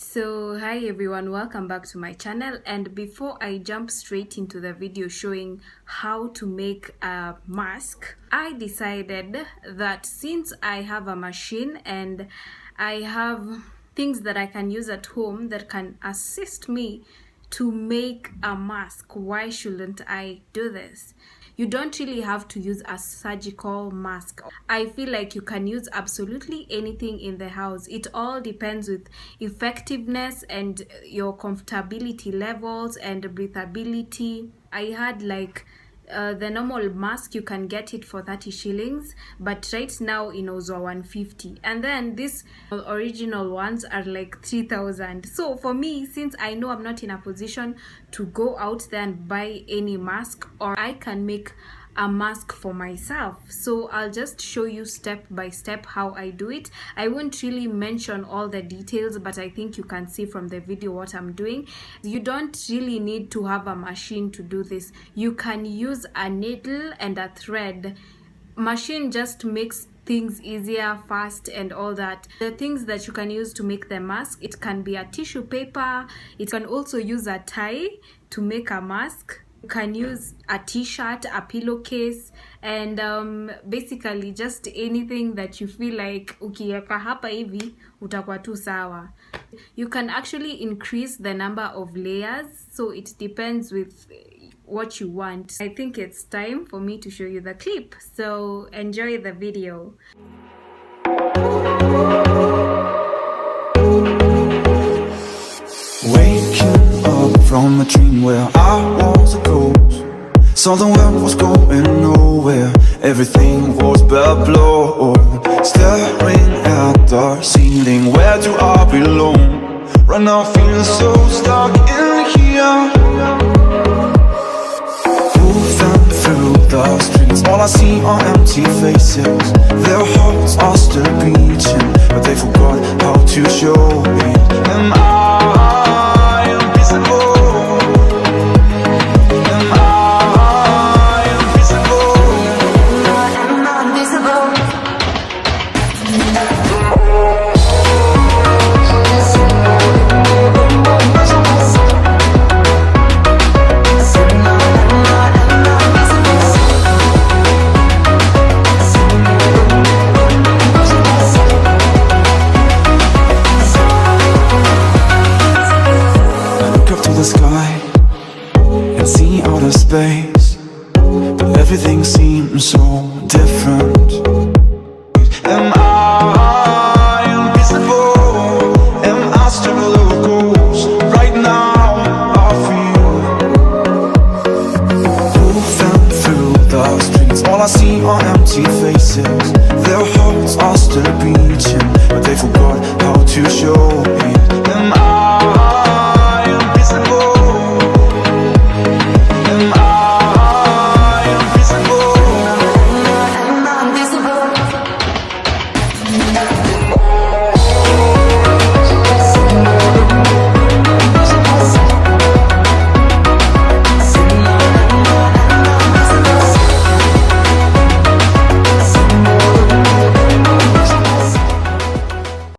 So hi everyone, welcome back to my channel. And before I jump straight into the video showing how to make a mask, I decided that since I have a machine and I have things that I can use at home that can assist me to make a mask, why shouldn't I do this? You don't really have to use a surgical mask. I feel like you can use absolutely anything in the house. It all depends with effectiveness and your comfortability levels and breathability. I had like the normal mask, you can get it for 30 shillings, but right now inauzwa 150, and then these original ones are like 3,000. So for me, since I know I'm not in a position to go out there and buy any mask, or I can make a mask for myself, so I'll just show you step by step how I do it. I won't really mention all the details, but I think you can see from the video what I'm doing. You don't really need to have a machine to do this. You can use a needle and a thread. Machine just makes things easier, fast, and all that. The things that you can use to make the mask, it can be a tissue paper. It can also use a tie to make a mask. You can use a t-shirt, a pillowcase, and basically just anything that you feel like ukiweka hapa hivi utakuwa tu sawa. You can actually increase the number of layers, so it depends with what you want. I think it's time for me to show you the clip, so enjoy the video. Waking up from a dream where I was a ghost. Saw the world was going nowhere, everything was but blown. Staring at the ceiling, where do I belong? Right now feeling so stuck in here. Moving through the streets, all I see are empty faces. Their hearts are still beating, but they forgot how to show it. Am I invisible? Am I invisible? Am I invisible? The sky and see outer space, but everything seems so different. Am I invisible? Am I still a ghost? Right now I feel. Moving through the streets, all I see are empty faces. Their hearts are still beating, but they forgot how to show it. Am I